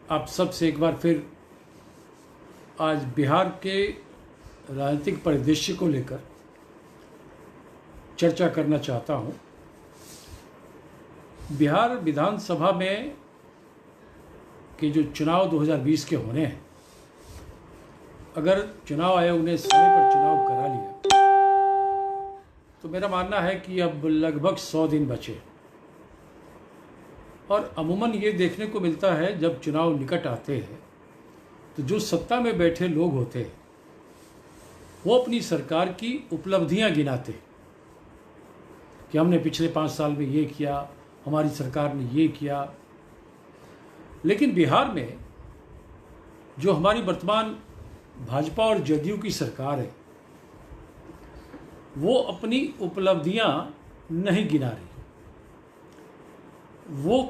आप सब से एक बार फिर आज बिहार के राजनीतिक परिदृश्य को लेकर चर्चा करना चाहता हूं। बिहार विधानसभा में के जो चुनाव 2020 के होने हैं, अगर चुनाव आयोग ने समय पर चुनाव करा लिया तो मेरा मानना है कि अब लगभग 100 दिन बचे। और अमूमन ये देखने को मिलता है जब चुनाव निकट आते हैं तो जो सत्ता में बैठे लोग होते हैं वो अपनी सरकार की उपलब्धियां गिनाते हैं कि हमने पिछले 5 साल में ये किया, हमारी सरकार ने ये किया। लेकिन बिहार में जो हमारी वर्तमान भाजपा और जदयू की सरकार है वो अपनी उपलब्धियां नहीं गिना रही। वो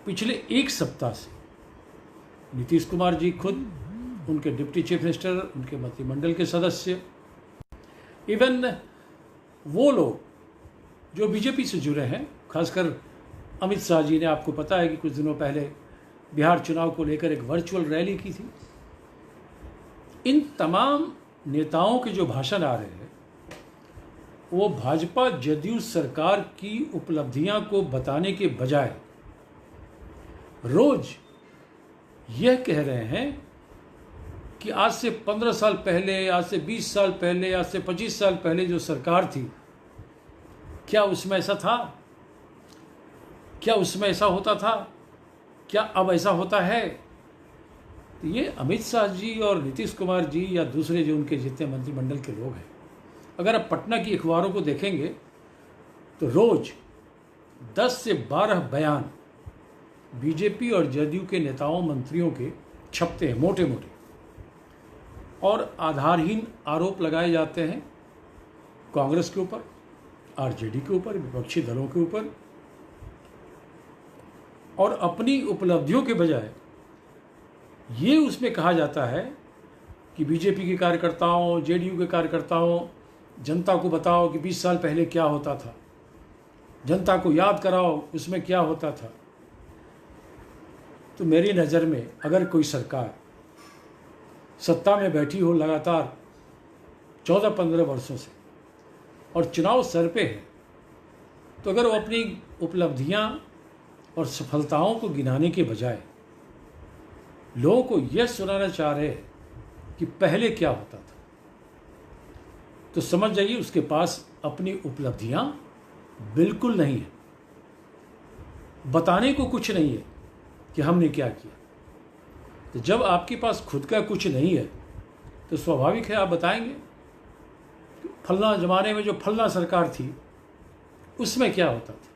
पिछले 1 सप्ताह से नीतीश कुमार जी खुद, उनके डिप्टी चीफ मिनिस्टर, उनके मंत्रिमंडल के सदस्य, इवन वो लोग जो बीजेपी से जुड़े हैं, खासकर अमित शाह जी ने, आपको पता है कि कुछ दिनों पहले बिहार चुनाव को लेकर एक वर्चुअल रैली की थी। इन तमाम नेताओं के जो भाषण आ रहे हैं वो भाजपा जदयू सरकार की उपलब्धियां को बताने के बजाय रोज यह कह रहे हैं कि आज से 15 साल पहले, आज से 20 साल पहले, आज से 25 साल पहले जो सरकार थी, क्या उसमें ऐसा था? क्या उसमें ऐसा होता था? क्या अब ऐसा होता है? तो ये अमित शाह जी और नीतीश कुमार जी या दूसरे जो उनके जितने मंत्रिमंडल के लोग हैं, अगर आप पटना की अखबारों को देखेंगे तो रोज 10 से 12 बयान बीजेपी और जदयू के नेताओं मंत्रियों के छपते हैं, मोटे मोटे, और आधारहीन आरोप लगाए जाते हैं कांग्रेस के ऊपर, आरजेडी के ऊपर, विपक्षी दलों के ऊपर। और अपनी उपलब्धियों के बजाय ये उसमें कहा जाता है कि बीजेपी के कार्यकर्ताओं, जेडीयू के कार्यकर्ताओं, जनता को बताओ कि 20 साल पहले क्या होता था, जनता को याद कराओ उसमें क्या होता था। तो मेरी नज़र में अगर कोई सरकार सत्ता में बैठी हो लगातार 14-15 वर्षों से और चुनाव सर पे है, तो अगर वो अपनी उपलब्धियां और सफलताओं को गिनाने के बजाय लोगों को यह सुनाना चाह रहे हैं कि पहले क्या होता था, तो समझ जाइए उसके पास अपनी उपलब्धियां बिल्कुल नहीं है, बताने को कुछ नहीं है कि हमने क्या किया। तो जब आपके पास खुद का कुछ नहीं है तो स्वाभाविक है आप बताएंगे फलना ज़माने में जो फलना सरकार थी उसमें क्या होता था।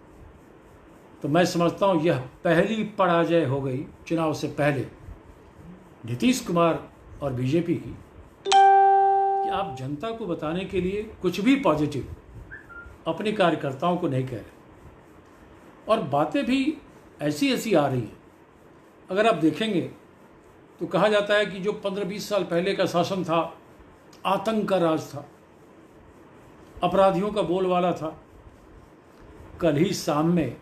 तो मैं समझता हूँ यह पहली पराजय हो गई चुनाव से पहले नीतीश कुमार और बीजेपी की, कि आप जनता को बताने के लिए कुछ भी पॉजिटिव अपने कार्यकर्ताओं को नहीं कह रहे, और बातें भी ऐसी ऐसी आ रही हैं। अगर आप देखेंगे तो कहा जाता है कि जो 15-20 साल पहले का शासन था आतंक का राज था, अपराधियों का बोलबाला था। कल ही शाम में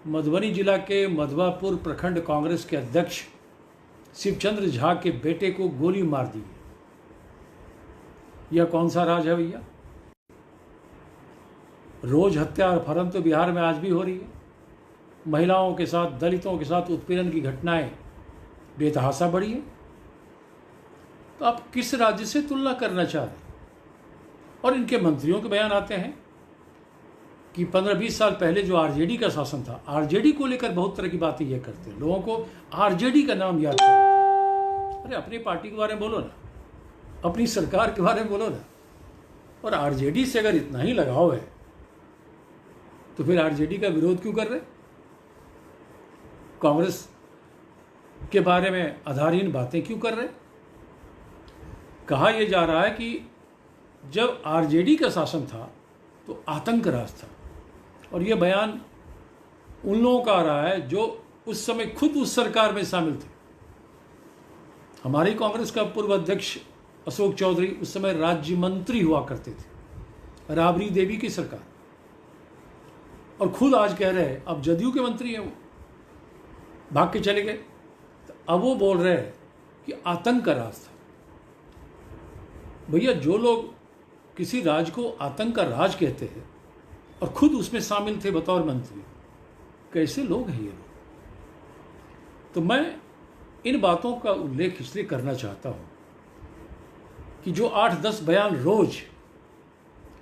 मधुबनी जिला के मधवापुर प्रखंड कांग्रेस के अध्यक्ष शिवचंद्र झा के बेटे को गोली मार दी। यह कौन सा राज है भैया? रोज हत्या और अपहरण तो बिहार में आज भी हो रही है। महिलाओं के साथ, दलितों के साथ उत्पीड़न की घटनाएं बेतहाशा बढ़ी है। तो आप किस राज्य से तुलना करना चाह रहे हैं? और इनके मंत्रियों के बयान आते हैं कि 15-20 साल पहले जो आरजेडी का शासन था, आरजेडी को लेकर बहुत तरह की बातें ये करते हैं, लोगों को आरजेडी का नाम याद कराते हैं। अरे अपनी पार्टी के बारे में बोलो ना, अपनी सरकार के बारे में बोलो ना। और आरजेडी से अगर इतना ही लगाव है तो फिर आरजेडी का विरोध क्यों कर रहे? कांग्रेस के बारे में आधारहीन बातें क्यों कर रहे? कहा यह जा रहा है कि जब आरजेडी का शासन था तो आतंक राज था, और यह बयान उन लोगों का आ रहा है जो उस समय खुद उस सरकार में शामिल थे। हमारी कांग्रेस का पूर्व अध्यक्ष अशोक चौधरी उस समय राज्य मंत्री हुआ करते थे, राबड़ी देवी की सरकार, और खुद आज कह रहे हैं, अब जदयू के मंत्री हैं, वो भाग के चले गए अब वो बोल रहे हैं कि आतंक का राज था। भैया, जो लोग किसी राज को आतंक का राज कहते हैं और खुद उसमें शामिल थे बतौर मंत्री, कैसे लोग हैं ये लोग? तो मैं इन बातों का उल्लेख इसलिए करना चाहता हूं कि जो 8-10 बयान रोज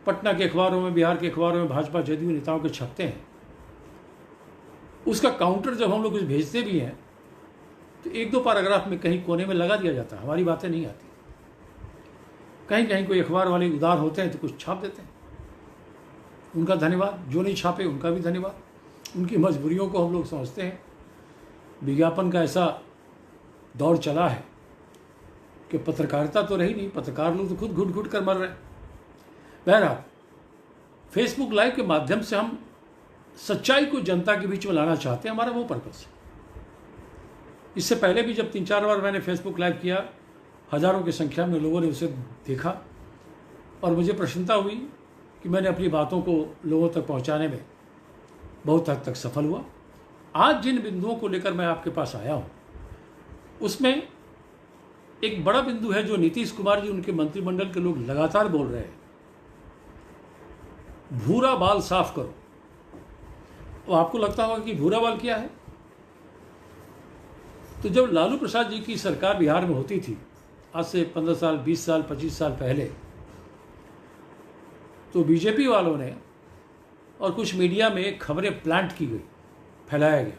पटना के अखबारों में, बिहार के अखबारों में भाजपा जदयू नेताओं के छपते हैं, उसका काउंटर जब हम लोग कुछ भेजते भी हैं तो 1-2 पैराग्राफ में कहीं कोने में लगा दिया जाता है, हमारी बातें नहीं आती। कहीं कहीं कोई अखबार वाले उदार होते हैं तो कुछ छाप देते हैं, उनका धन्यवाद। जो नहीं छापे उनका भी धन्यवाद। उनकी मजबूरियों को हम लोग समझते हैं। विज्ञापन का ऐसा दौर चला है कि पत्रकारिता तो रही नहीं, पत्रकार लोग तो खुद घुट घुट कर मर रहे हैं। बहरहाल, फेसबुक लाइव के माध्यम से हम सच्चाई को जनता के बीच में लाना चाहते हैं, हमारा वो पर्पस है। इससे पहले भी जब 3-4 बार मैंने फेसबुक लाइव किया, हजारों की संख्या में लोगों ने उसे देखा और मुझे प्रसन्नता हुई कि मैंने अपनी बातों को लोगों तक पहुंचाने में बहुत हद तक सफल हुआ। आज जिन बिंदुओं को लेकर मैं आपके पास आया हूं, उसमें एक बड़ा बिंदु है जो नीतीश कुमार जी, उनके मंत्रिमंडल के लोग लगातार बोल रहे हैं, भूरा बाल साफ करो। तो आपको लगता होगा कि भूरा बाल क्या है? तो जब लालू प्रसाद जी की सरकार बिहार में होती थी, आज से 15 साल, 20 साल, 25 साल पहले, तो बीजेपी वालों ने और कुछ मीडिया में खबरें प्लांट की गई, फैलाया गया,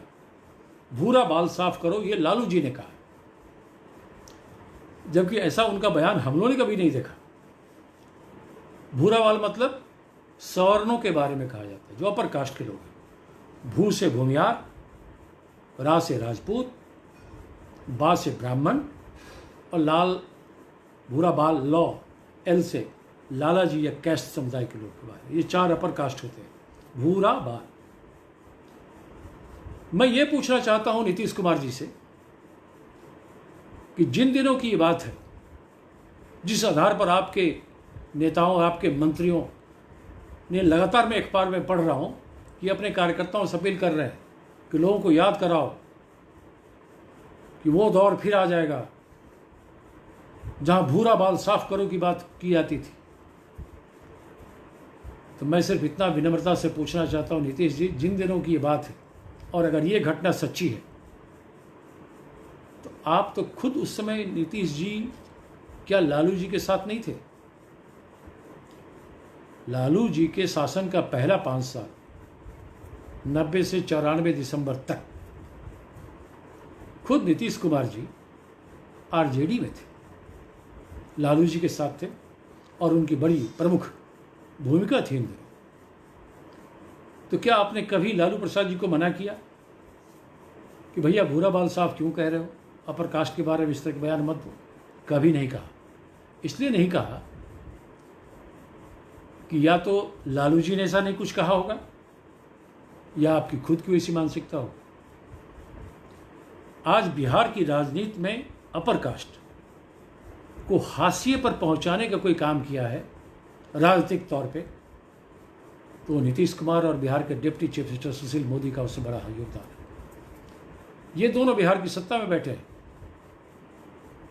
भूरा बाल साफ करो, ये लालू जी ने कहा। जबकि ऐसा उनका बयान हम लोगों ने कभी नहीं देखा। भूरा बाल मतलब सवर्णों के बारे में कहा जाता है, जो अपर कास्ट के लोग हैं। भू से भूमियार, रा से राजपूत, बा से ब्राह्मण और लाल, भूरा बाल लॉ, एल से लाला जी या कैस्ट समुदाय के लोग के बारे में। ये 4 अपर कास्ट होते हैं, भूरा बाल। मैं ये पूछना चाहता हूं नीतीश कुमार जी से कि जिन दिनों की ये बात है, जिस आधार पर आपके नेताओं, आपके मंत्रियों ने लगातार, मैं अखबार में पढ़ रहा हूं कि अपने कार्यकर्ताओं से अपील कर रहे हैं कि लोगों को याद कराओ कि वो दौर फिर आ जाएगा जहां भूरा बाल साफ करो की बात की जाती थी। तो मैं सिर्फ इतना विनम्रता से पूछना चाहता हूं नीतीश जी, जिन दिनों की ये बात है और अगर ये घटना सच्ची है तो आप तो खुद उस समय, नीतीश जी, क्या लालू जी के साथ नहीं थे? लालू जी के शासन का पहला 5 साल 90 से 94 दिसंबर तक खुद नीतीश कुमार जी आरजेडी में थे, लालू जी के साथ थे और उनकी बड़ी प्रमुख भूमिका थी इन दिनों। तो क्या आपने कभी लालू प्रसाद जी को मना किया कि भैया भूरा बाल साफ क्यों कह रहे हो, अपर कास्ट के बारे में इस तरह के बयान मत दो? कभी नहीं कहा। इसलिए नहीं कहा कि या तो लालू जी ने ऐसा नहीं कुछ कहा होगा या आपकी खुद की वैसी मानसिकता हो। आज बिहार की राजनीति में अपर कास्ट को हाशिए पर पहुंचाने का कोई काम किया है राजनीतिक तौर पे, तो नीतीश कुमार और बिहार के deputy chief minister Sushil Modi का उससे बड़ा योगदान है। ये दोनों बिहार की सत्ता में बैठे हैं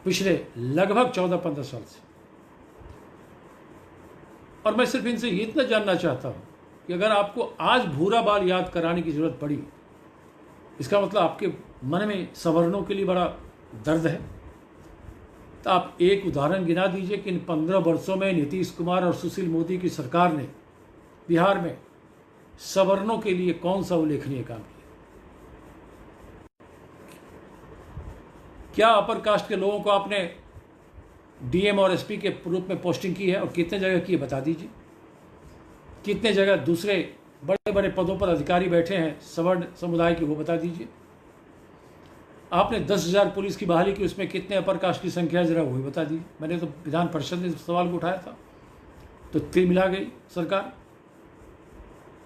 पिछले लगभग 14-15 साल से। और मैं सिर्फ इनसे ये इतना जानना चाहता हूं कि अगर आपको आज भूरा बाल याद कराने की जरूरत पड़ी, इसका मतलब आपके मन में सवर्णों के लिए बड़ा दर्द है। तो आप एक उदाहरण गिना दीजिए कि इन 15 वर्षों में नीतीश कुमार और सुशील मोदी की सरकार ने बिहार में सवर्णों के लिए कौन सा उल्लेखनीय काम किया? क्या अपर कास्ट के लोगों को आपने डीएम और एसपी के रूप में पोस्टिंग की है और कितने जगह की है बता दीजिए। कितने जगह दूसरे बड़े बड़े पदों पर अधिकारी बैठे हैं सवर्ण समुदाय के, वो बता दीजिए। आपने 10,000 पुलिस की बहाली की, उसमें कितने अपर कास्ट की संख्या है, जरा वो भी बता दीजिए। मैंने तो विधान परिषद में सवाल को उठाया था तो तिल मिला गई सरकार,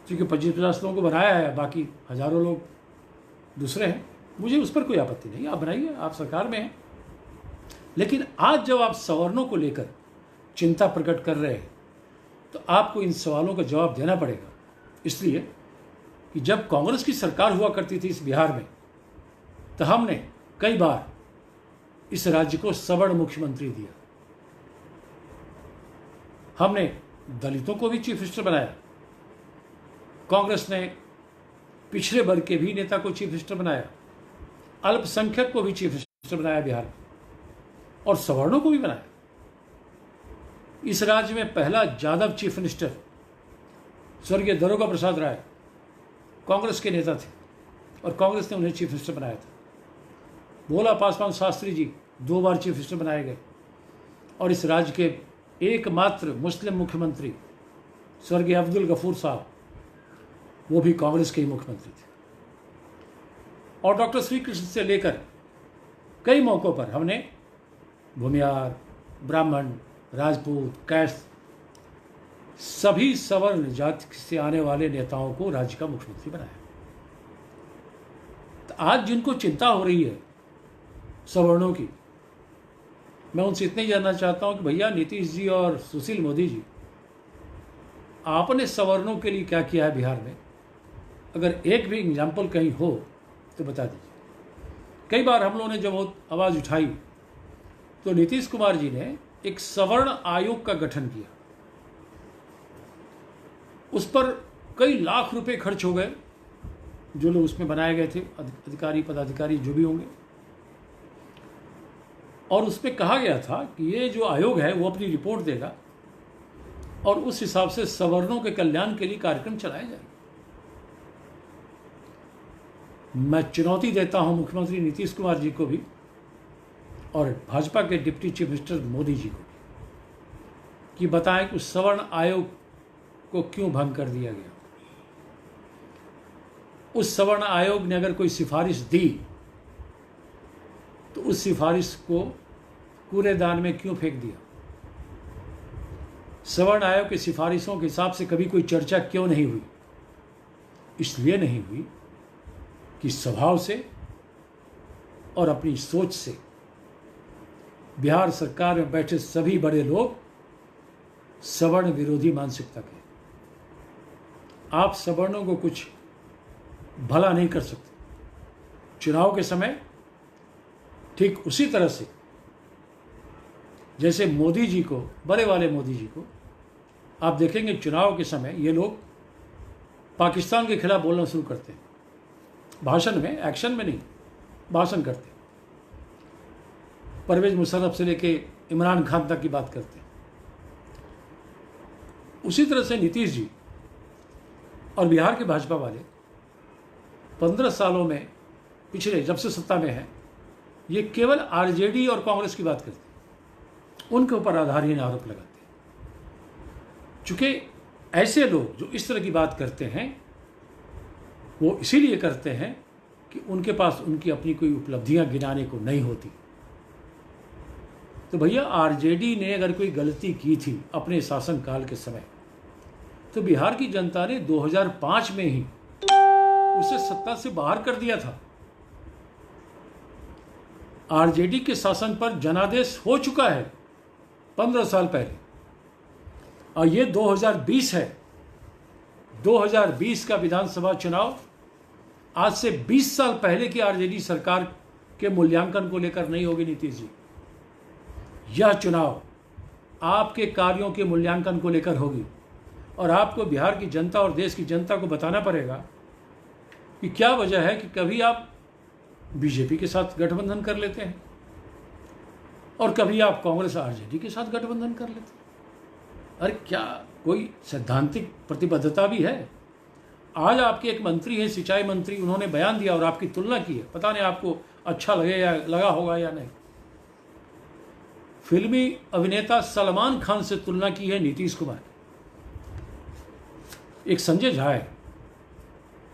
क्योंकि 25-50 लोगों को बनाया है, बाकी हजारों लोग दूसरे हैं। मुझे उस पर कोई आपत्ति नहीं, आप बनाइए, आप सरकार में हैं। लेकिन आज जब आप सवर्णों को लेकर चिंता प्रकट कर रहे हैं तो आपको इन सवालों का जवाब देना पड़ेगा। इसलिए कि जब कांग्रेस की सरकार हुआ करती थी इस बिहार में, तो हमने कई बार इस राज्य को सवर्ण मुख्यमंत्री दिया। हमने दलितों को भी चीफ मिनिस्टर बनाया, कांग्रेस ने पिछड़े वर्ग के भी नेता को चीफ मिनिस्टर बनाया, अल्पसंख्यक को भी चीफ मिनिस्टर बनाया बिहार में, और सवर्णों को भी बनाया। इस राज्य में पहला यादव चीफ मिनिस्टर स्वर्गीय दारोगा प्रसाद राय कांग्रेस के नेता थे और कांग्रेस ने उन्हें चीफ मिनिस्टर बनाया था। भोला पासवान शास्त्री जी 2 बार चीफ मिनिस्टर बनाए गए और इस राज्य के एकमात्र मुस्लिम मुख्यमंत्री स्वर्गीय अब्दुल गफूर साहब, वो भी कांग्रेस के ही मुख्यमंत्री थे। और डॉक्टर श्री कृष्ण से लेकर कई मौक़ों पर हमने भूमिहार, ब्राह्मण, राजपूत, कैस्ट, सभी सवर्ण जाति से आने वाले नेताओं को राज्य का मुख्यमंत्री बनाया। तो आज जिनको चिंता हो रही है सवर्णों की, मैं उनसे इतना ही जानना चाहता हूं कि भैया नीतीश जी और सुशील मोदी जी, आपने सवर्णों के लिए क्या किया है बिहार में? अगर एक भी एग्जाम्पल कहीं हो तो बता दीजिए। कई बार हम लोगों ने जब आवाज़ उठाई तो नीतीश कुमार जी ने एक सवर्ण आयोग का गठन किया। उस पर कई लाख रुपए खर्च हो गए, जो लोग उसमें बनाए गए थे, अधिकारी पदाधिकारी जो भी होंगे। और उसमें कहा गया था कि ये जो आयोग है वो अपनी रिपोर्ट देगा और उस हिसाब से सवर्णों के कल्याण के लिए कार्यक्रम चलाए जाएंगे। मैं चुनौती देता हूं मुख्यमंत्री नीतीश कुमार जी को भी और भाजपा के deputy chief minister Modi ji को भी कि बताएं कि उस सवर्ण आयोग को क्यों भंग कर दिया गया। उस सवर्ण आयोग ने अगर कोई सिफारिश दी तो उस सिफारिश को कूड़ेदान में क्यों फेंक दिया। सवर्ण आयोग की सिफारिशों के हिसाब से कभी कोई चर्चा क्यों नहीं हुई? इसलिए नहीं हुई कि स्वभाव से और अपनी सोच से बिहार सरकार में बैठे सभी बड़े लोग सवर्ण विरोधी मानसिकता के। आप सवर्णों को कुछ भला नहीं कर सकते। चुनाव के समय ठीक उसी तरह से जैसे मोदी जी को, बड़े वाले मोदी जी को आप देखेंगे चुनाव के समय ये लोग पाकिस्तान के खिलाफ बोलना शुरू करते हैं। भाषण में, एक्शन में नहीं, भाषण करते हैं। परवेज मुशर्रफ से लेके इमरान खान तक की बात करते हैं। उसी तरह से नीतीश जी और बिहार के भाजपा वाले 15 सालों में पिछले जब से सत्ता में है, ये केवल आरजेडी और कांग्रेस की बात करते हैं, उनके ऊपर आधारहीन आरोप लगाते हैं। चूंकि ऐसे लोग जो इस तरह की बात करते हैं वो इसीलिए करते हैं कि उनके पास उनकी अपनी कोई उपलब्धियां गिनाने को नहीं होती। तो भैया आरजेडी ने अगर कोई गलती की थी अपने शासनकाल के समय तो बिहार की जनता ने 2005 में ही उसे सत्ता से बाहर कर दिया था। आरजेडी के शासन पर जनादेश हो चुका है 15 साल पहले और ये 2020 है। 2020 का विधानसभा चुनाव आज से 20 साल पहले की आरजेडी सरकार के मूल्यांकन को लेकर नहीं होगी नीतीश जी। यह चुनाव आपके कार्यों के मूल्यांकन को लेकर होगी और आपको बिहार की जनता और देश की जनता को बताना पड़ेगा कि क्या वजह है कि कभी आप बीजेपी के साथ गठबंधन कर लेते हैं और कभी आप कांग्रेस आरजेडी के साथ गठबंधन कर लेते हैं। अरे क्या कोई सैद्धांतिक प्रतिबद्धता भी है? आज आपके एक मंत्री हैं, सिंचाई मंत्री, उन्होंने बयान दिया और आपकी तुलना की है। पता नहीं आपको अच्छा लगा होगा या नहीं। फिल्मी अभिनेता सलमान खान से तुलना की है नीतीश कुमार। एक संजय झा है,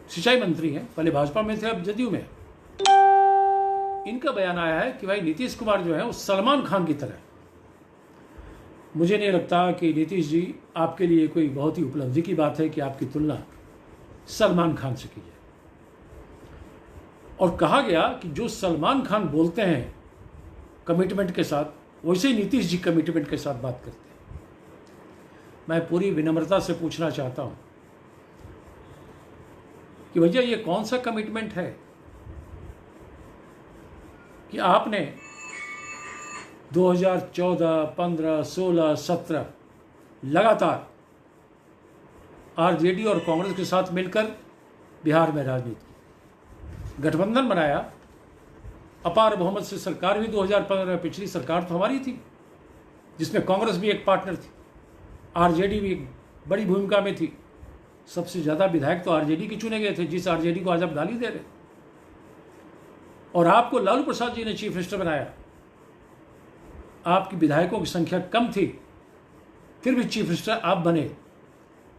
सिंचाई मंत्री हैं, पहले भाजपा में थे, अब जदयू में। इनका बयान आया है कि भाई नीतीश कुमार जो है वो सलमान खान की तरह है। मुझे नहीं लगता कि नीतीश जी आपके लिए कोई बहुत ही उपलब्धि की बात है कि आपकी तुलना सलमान खान से की जाए। और कहा गया कि जो सलमान खान बोलते हैं कमिटमेंट के साथ, वैसे ही नीतीश जी कमिटमेंट के साथ बात करते हैं। मैं पूरी विनम्रता से पूछना चाहता हूं कि भैया ये कौन सा कमिटमेंट है कि आपने 2014, 15, 16, 17 लगातार आरजेडी और कांग्रेस के साथ मिलकर बिहार में राजनीति की, गठबंधन बनाया, अपार बहुमत से सरकार भी 2015 में, पिछली सरकार तो हमारी थी जिसमें कांग्रेस भी एक पार्टनर थी, आरजेडी भी एक बड़ी भूमिका में थी। सबसे ज़्यादा विधायक तो आरजेडी के चुने गए थे, जिस आरजेडी को आज आप गाली दे रहे। और आपको लालू प्रसाद जी ने चीफ मिनिस्टर बनाया, आपकी विधायकों की संख्या कम थी, फिर भी चीफ मिनिस्टर आप बने।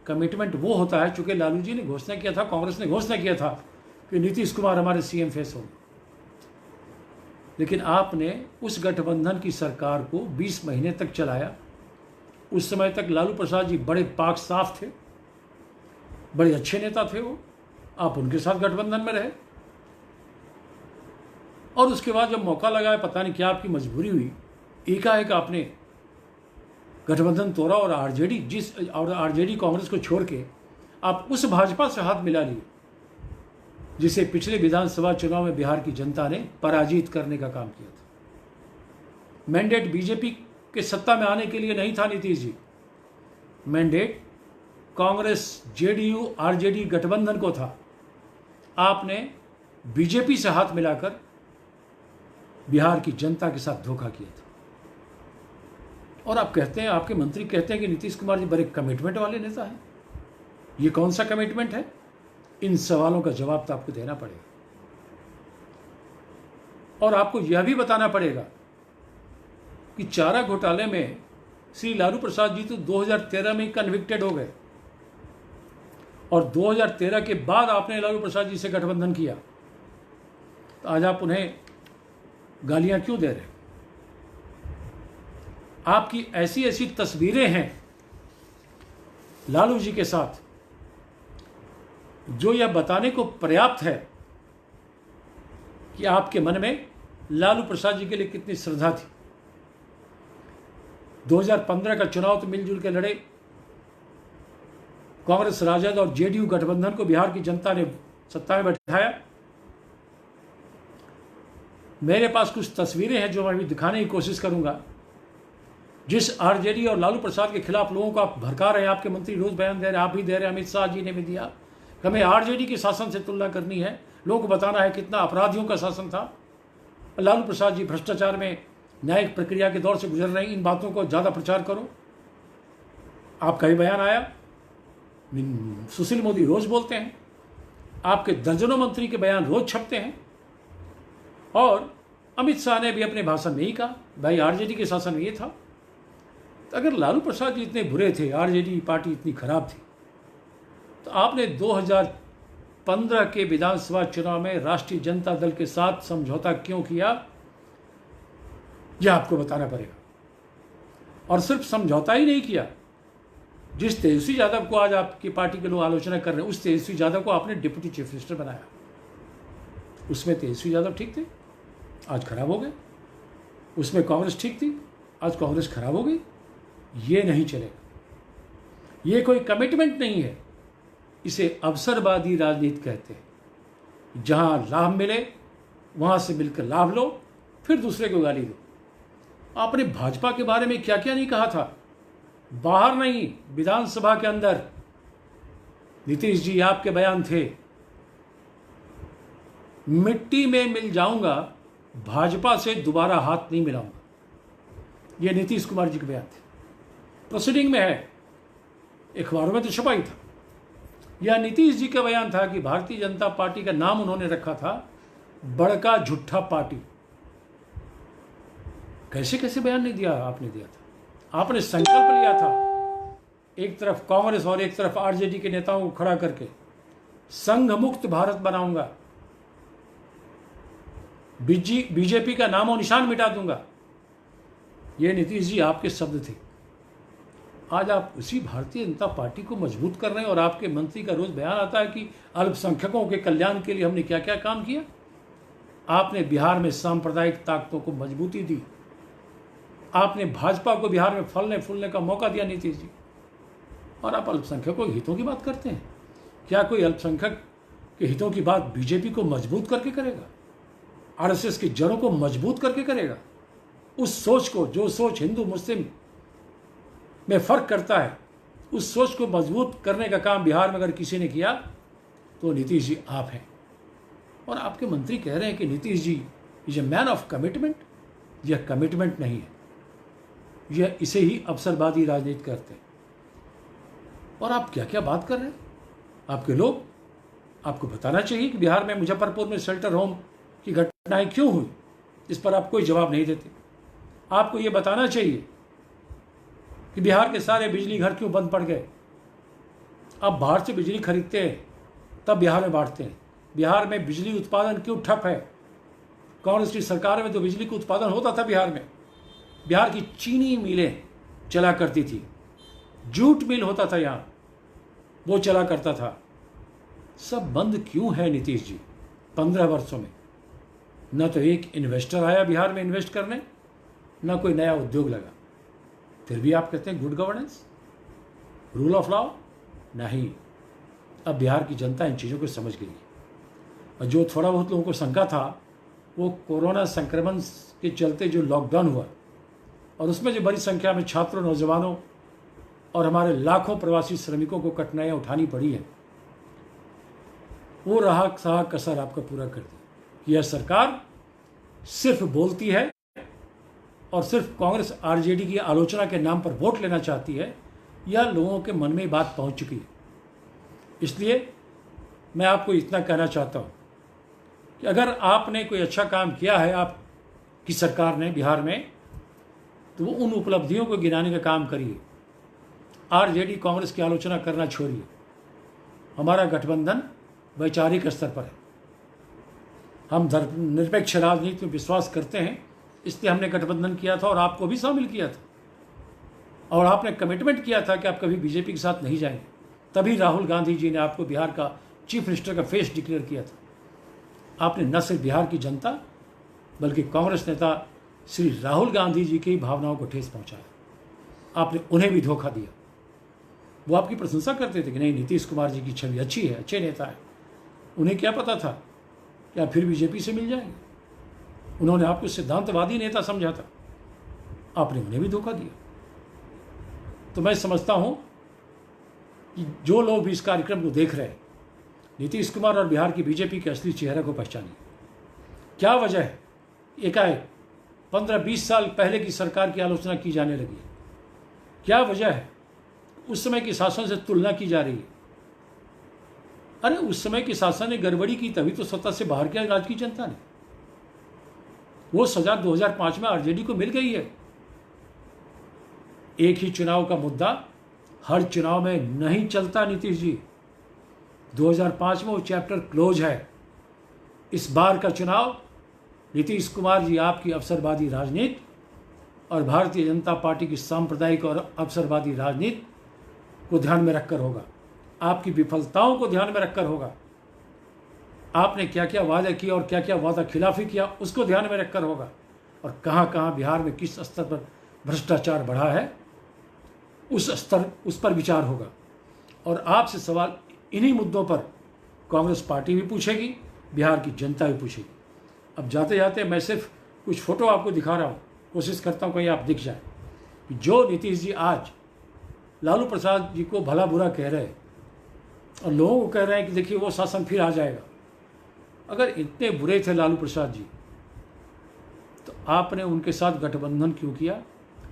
कमिटमेंट वो होता है, चूंकि लालू जी ने घोषणा किया था, कांग्रेस ने घोषणा किया था कि नीतीश कुमार हमारे सीएम फेस होंगे, लेकिन आपने उस गठबंधन की सरकार को 20 महीने तक चलाया। उस समय तक लालू प्रसाद जी बड़े पाक साफ थे, बड़े अच्छे नेता थे वो, आप उनके साथ गठबंधन में रहे। और उसके बाद जब मौका लगा, पता नहीं क्या आपकी मजबूरी हुई, एकाएक आपने गठबंधन तोड़ा और आरजेडी कांग्रेस को छोड़ के आप उस भाजपा से हाथ मिला लिए जिसे पिछले विधानसभा चुनाव में बिहार की जनता ने पराजित करने का काम किया था। मैंडेट बीजेपी के सत्ता में आने के लिए नहीं था Nitish ji, mandate Congress, JDU, RJD गठबंधन को था। आपने बीजेपी से हाथ मिलाकर बिहार की जनता के साथ धोखा किया था। और आप कहते हैं, आपके मंत्री कहते हैं कि नीतीश कुमार जी बड़े कमिटमेंट वाले नेता हैं। ये कौन सा कमिटमेंट है? इन सवालों का जवाब तो आपको देना पड़ेगा। और आपको यह भी बताना पड़ेगा कि चारा घोटाले में श्री लालू प्रसाद जी तो 2013 में कन्विक्टेड हो गए, और 2013 के बाद आपने लालू प्रसाद जी से गठबंधन किया, तो आज आप उन्हें गालियां क्यों दे रहे? आपकी ऐसी ऐसी तस्वीरें हैं लालू जी के साथ जो यह बताने को पर्याप्त है कि आपके मन में लालू प्रसाद जी के लिए कितनी श्रद्धा थी। 2015 का चुनाव तो मिलजुल के लड़े, कांग्रेस, राजद और जेडीयू गठबंधन को बिहार की जनता ने सत्ता में बैठाया। मेरे पास कुछ तस्वीरें हैं जो मैं भी दिखाने की कोशिश करूंगा। जिस आरजेडी और लालू प्रसाद के खिलाफ लोगों को आप भड़का रहे हैं, आपके मंत्री रोज बयान दे रहे हैं, आप भी दे रहे हैं, अमित शाह जी ने भी दिया, हमें आरजेडी के शासन से तुलना करनी है, लोगों को बताना है कितना अपराधियों का शासन था। लालू प्रसाद जी भ्रष्टाचार में न्यायिक प्रक्रिया के दौर से गुजर रहे हैं, इन बातों को ज़्यादा प्रचार करो। आपका ही बयान आया, सुशील मोदी रोज बोलते हैं, आपके दर्जनों मंत्री के बयान रोज छपते हैं, और अमित शाह ने भी अपने भाषण में ही कहा भाई आरजेडी के शासन में ये था। तो अगर लालू प्रसाद जी इतने बुरे थे, आरजेडी पार्टी इतनी खराब थी, तो आपने 2015 के विधानसभा चुनाव में राष्ट्रीय जनता दल के साथ समझौता क्यों किया, यह आपको बताना पड़ेगा। और सिर्फ समझौता ही नहीं किया, जिस तेजस्वी यादव को आज आपकी पार्टी के लोग आलोचना कर रहे हैं, उस तेजस्वी यादव को आपने डिप्टी चीफ मिनिस्टर बनाया। उसमें तेजस्वी यादव ठीक थे, आज खराब हो गए। उसमें कांग्रेस ठीक थी, आज कांग्रेस खराब हो गई। ये नहीं चलेगा। ये कोई कमिटमेंट नहीं है, इसे अवसरवादी राजनीति कहते हैं। जहां लाभ मिले वहां से मिलकर लाभ लो, फिर दूसरे को गाली दो। आपने भाजपा के बारे में क्या क्या नहीं कहा था, बाहर नहीं, विधानसभा के अंदर। नीतीश जी, आपके बयान थे, मिट्टी में मिल जाऊंगा, भाजपा से दोबारा हाथ नहीं मिलाऊंगा। यह नीतीश कुमार जी के बयान थे, प्रोसीडिंग में है, अखबारों में तो छपा ही था। यह नीतीश जी का बयान था कि भारतीय जनता पार्टी का नाम उन्होंने रखा था बड़का झूठा पार्टी। कैसे कैसे बयान नहीं दिया, आपने दिया था। आपने संकल्प लिया था, एक तरफ कांग्रेस और एक तरफ आरजेडी के नेताओं को खड़ा करके संघ मुक्त भारत बनाऊंगा, बीजेपी का नामो निशान मिटा दूंगा। ये नीतीश जी आपके शब्द थे। आज आप उसी भारतीय जनता पार्टी को मजबूत कर रहे हैं, और आपके मंत्री का रोज बयान आता है कि अल्पसंख्यकों के कल्याण के लिए हमने क्या क्या काम किया। आपने बिहार में सांप्रदायिक ताकतों को मजबूती दी, आपने भाजपा को बिहार में फलने फूलने का मौका दिया नीतीश जी, और आप अल्पसंख्यकों के हितों की बात करते हैं। क्या कोई अल्पसंख्यक के हितों की बात बीजेपी को मजबूत करके करेगा, आरएसएस की जड़ों को मजबूत करके करेगा? उस सोच को, जो सोच हिंदू मुस्लिम में फ़र्क करता है, उस सोच को मजबूत करने का काम बिहार में अगर किसी ने किया तो नीतीश जी आप हैं। और आपके मंत्री कह रहे हैं कि Nitish ji is a man of commitment. यह कमिटमेंट नहीं है, यह इसे ही अवसरवादी राजनीति करते हैं। और आप क्या क्या बात कर रहे हैं? आपके लोग, आपको बताना चाहिए कि बिहार में मुजफ्फरपुर में शेल्टर होम की घटनाएं क्यों हुई, इस पर आप कोई जवाब नहीं देते। आपको ये बताना चाहिए कि बिहार के सारे बिजली घर क्यों बंद पड़ गए। आप बाहर से बिजली खरीदते हैं तब बिहार में बांटते हैं। बिहार में बिजली उत्पादन क्यों ठप है? कांग्रेस की सरकार में तो बिजली का उत्पादन होता था बिहार में। बिहार की चीनी मिलें चला करती थी, जूट मिल होता था यहाँ, वो चला करता था। सब बंद क्यों है नीतीश जी? 15 वर्षों में न तो एक इन्वेस्टर आया बिहार में इन्वेस्ट करने, न कोई नया उद्योग लगा। फिर भी आप कहते हैं good governance, rule of law. नहीं, अब बिहार की जनता इन चीज़ों को समझ गई है। और जो थोड़ा बहुत लोगों को शंका था, वो कोरोना संक्रमण के चलते जो लॉकडाउन हुआ और उसमें जो बड़ी संख्या में छात्रों, नौजवानों और हमारे लाखों प्रवासी श्रमिकों को कठिनाइयाँ उठानी पड़ी है, वो रहा सहा कसर आपका पूरा कर दी। यह सरकार सिर्फ बोलती है और सिर्फ कांग्रेस आरजेडी की आलोचना के नाम पर वोट लेना चाहती है। यह लोगों के मन में बात पहुंच चुकी है। इसलिए मैं आपको इतना कहना चाहता हूं कि अगर आपने कोई अच्छा काम किया है आपकी सरकार ने बिहार में, तो वो उन उपलब्धियों को गिनाने का काम करिए। आरजेडी कांग्रेस की आलोचना करना छोड़िए। हमारा गठबंधन वैचारिक स्तर पर है। हम धर्मनिरपेक्ष राजनीति में विश्वास करते हैं, इसलिए हमने गठबंधन किया था और आपको भी शामिल किया था। और आपने कमिटमेंट किया था कि आप कभी बीजेपी के साथ नहीं जाएंगे। तभी राहुल गांधी जी ने आपको बिहार का चीफ मिनिस्टर का फेस डिक्लेयर किया था। आपने न सिर्फ बिहार की जनता बल्कि कांग्रेस नेता श्री राहुल गांधी जी की भावनाओं को ठेस पहुंचाया। आपने उन्हें भी धोखा दिया। वो आपकी प्रशंसा करते थे कि नहीं, नीतीश कुमार जी की छवि अच्छी है, अच्छे नेता है। उन्हें क्या पता था कि आप फिर बीजेपी से मिल जाएंगे। उन्होंने आपको सिद्धांतवादी नेता समझा था, आपने उन्हें भी धोखा दिया। तो मैं समझता हूं कि जो लोग भी इस कार्यक्रम को देख रहे हैं, नीतीश कुमार और बिहार की बीजेपी के असली चेहरे को पहचानिए। क्या वजह है एकाएक 15-20 साल पहले की सरकार की आलोचना की जाने लगी? क्या वजह है उस समय के शासन से तुलना की जा रही है? अरे उस समय के शासन ने गड़बड़ी की, तभी तो सत्ता से बाहर किया राज्य की जनता ने। वो सजा 2005 में आरजेडी को मिल गई है। एक ही चुनाव का मुद्दा हर चुनाव में नहीं चलता नीतीश जी। 2005 में वो चैप्टर क्लोज है। इस बार का चुनाव नीतीश कुमार जी आपकी अवसरवादी राजनीति और भारतीय जनता पार्टी की सांप्रदायिक और अवसरवादी राजनीति को ध्यान में रखकर होगा। आपकी विफलताओं को ध्यान में रखकर होगा। आपने क्या क्या वादा किया और क्या क्या वादा खिलाफी किया उसको ध्यान में रखकर होगा। और कहाँ कहाँ बिहार में किस स्तर पर भ्रष्टाचार बढ़ा है उस पर विचार होगा। और आपसे सवाल इन्हीं मुद्दों पर कांग्रेस पार्टी भी पूछेगी, बिहार की जनता भी पूछेगी। अब जाते जाते मैं सिर्फ कुछ फोटो आपको दिखा रहा हूँ, कोशिश करता हूँ कहीं आप दिख जाए। जो नीतीश जी आज लालू प्रसाद जी को भला बुरा कह रहे हैं और लोगों को कह रहे हैं कि देखिए वो शासन फिर आ जाएगा। अगर इतने बुरे थे लालू प्रसाद जी, तो आपने उनके साथ गठबंधन क्यों किया?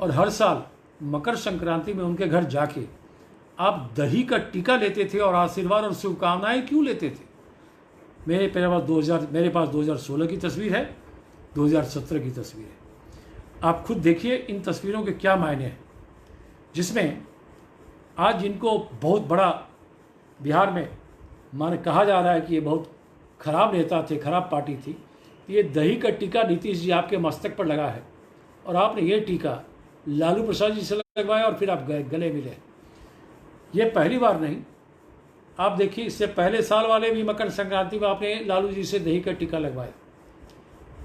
और हर साल मकर संक्रांति में उनके घर जाके आप दही का टीका लेते थे और आशीर्वाद और शुभकामनाएं क्यों लेते थे? मेरे पास 2016 की तस्वीर है, 2017 की तस्वीर है। आप खुद देखिए इन तस्वीरों के क्या मायने हैं, जिसमें आज जिनको बहुत बड़ा बिहार में माने कहा जा रहा है कि ये बहुत खराब नेता थे, खराब पार्टी थी, ये दही का टीका नीतीश जी आपके मस्तक पर लगा है और आपने ये टीका लालू प्रसाद जी से लगवाया और फिर आप गले मिले। ये पहली बार नहीं, आप देखिए इससे पहले साल वाले भी मकर संक्रांति में आपने लालू जी से दही का टीका लगवाया।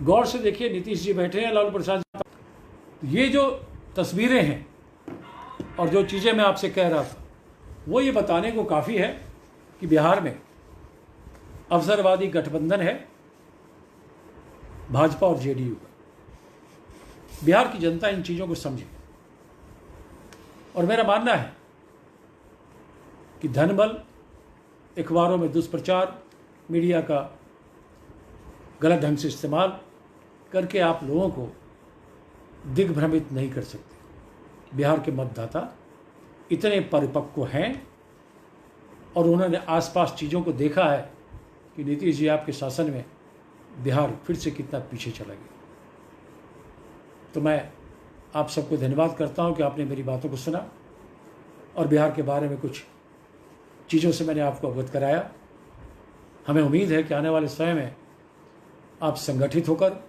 गौर से देखिए, नीतीश जी बैठे हैं, लालू प्रसाद जी। ये जो तस्वीरें हैं और जो चीज़ें मैं आपसे कह रहा था, वो ये बताने को काफ़ी है कि बिहार में अवसरवादी गठबंधन है भाजपा और जेडीयू का। बिहार की जनता इन चीज़ों को समझे। और मेरा मानना है कि धनबल, अखबारों में दुष्प्रचार, मीडिया का गलत ढंग से इस्तेमाल करके आप लोगों को दिग्भ्रमित नहीं कर सकते। बिहार के मतदाता इतने परिपक्व हैं और उन्होंने आसपास चीज़ों को देखा है कि नीतीश जी आपके शासन में बिहार फिर से कितना पीछे चला गया। तो मैं आप सबको धन्यवाद करता हूं कि आपने मेरी बातों को सुना और बिहार के बारे में कुछ चीज़ों से मैंने आपको अवगत कराया। हमें उम्मीद है कि आने वाले समय में आप संगठित होकर,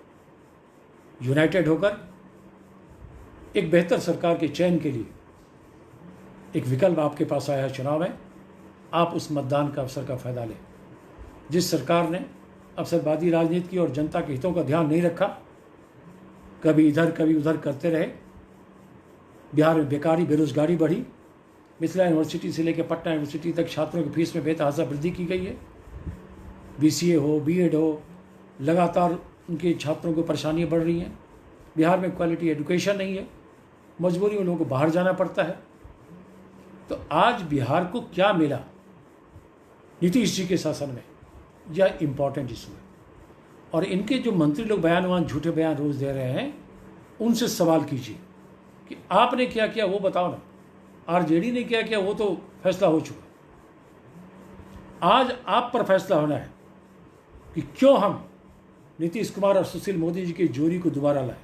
यूनाइटेड होकर एक बेहतर सरकार के चयन के लिए एक विकल्प आपके पास आया है चुनाव में, आप उस मतदान का अवसर का फ़ायदा लें। जिस सरकार ने अवसरवादी राजनीति की और जनता के हितों का ध्यान नहीं रखा, कभी इधर कभी उधर करते रहे, बिहार में बेकारी, बेरोजगारी बढ़ी। मिथिला यूनिवर्सिटी से लेकर पटना यूनिवर्सिटी तक छात्रों की फीस में बेतहाशा वृद्धि की गई है। BCA हो, BEd हो, लगातार उनके छात्रों को परेशानियाँ बढ़ रही हैं। बिहार में क्वालिटी एजुकेशन नहीं है, मजबूरी में लोगों को बाहर जाना पड़ता है। तो आज बिहार को क्या मिला नीतीश जी के शासन में, यह इम्पॉर्टेंट इशू है। और इनके जो मंत्री लोग बयान झूठे बयान रोज दे रहे हैं, उनसे सवाल कीजिए कि आपने क्या किया वो बताओ ना। RJD ने क्या किया वो तो फैसला हो चुका। आज आप पर फैसला होना है कि क्यों हम नीतीश कुमार और सुशील मोदी जी की जोड़ी को दोबारा लाएं।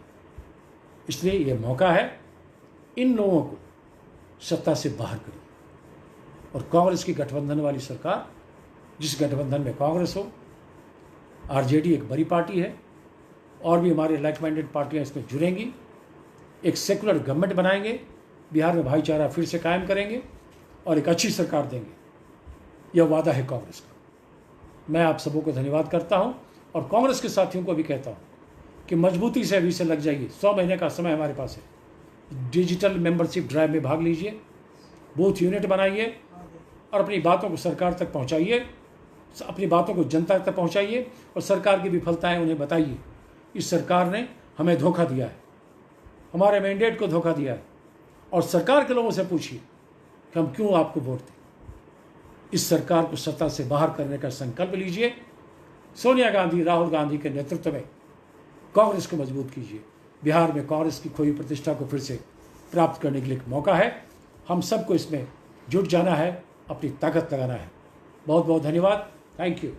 इसलिए यह मौका है इन लोगों को सत्ता से बाहर करिए। और कांग्रेस की गठबंधन वाली सरकार, जिस गठबंधन में कांग्रेस हो, RJD एक बड़ी पार्टी है और भी हमारे लाइक माइंडेड पार्टियां इसमें जुड़ेंगी। एक सेकुलर गवर्नमेंट बनाएंगे, बिहार में भाईचारा फिर से कायम करेंगे और एक अच्छी सरकार देंगे। यह वादा है कांग्रेस का। मैं आप सबों को धन्यवाद करता हूं और कांग्रेस के साथियों को भी कहता हूं कि मजबूती से अभी से लग जाइए। 100 महीने का समय हमारे पास है। डिजिटल मेंबरशिप ड्राइव में भाग लीजिए, बूथ यूनिट बनाइए और अपनी बातों को सरकार तक पहुंचाइए, अपनी बातों को जनता तक पहुंचाइए और सरकार की विफलताएं उन्हें बताइए। इस सरकार ने हमें धोखा दिया है, हमारे मैंडेट को धोखा दिया है। और सरकार के लोगों से पूछिए कि हम क्यों आपको वोट दें। इस सरकार को सत्ता से बाहर करने का संकल्प लीजिए। सोनिया गांधी, राहुल गांधी के नेतृत्व में कांग्रेस को मजबूत कीजिए। बिहार में कांग्रेस की खोई प्रतिष्ठा को फिर से प्राप्त करने के लिए एक मौका है। हम सबको इसमें जुट जाना है, अपनी ताकत लगाना है। बहुत बहुत धन्यवाद। Thank you.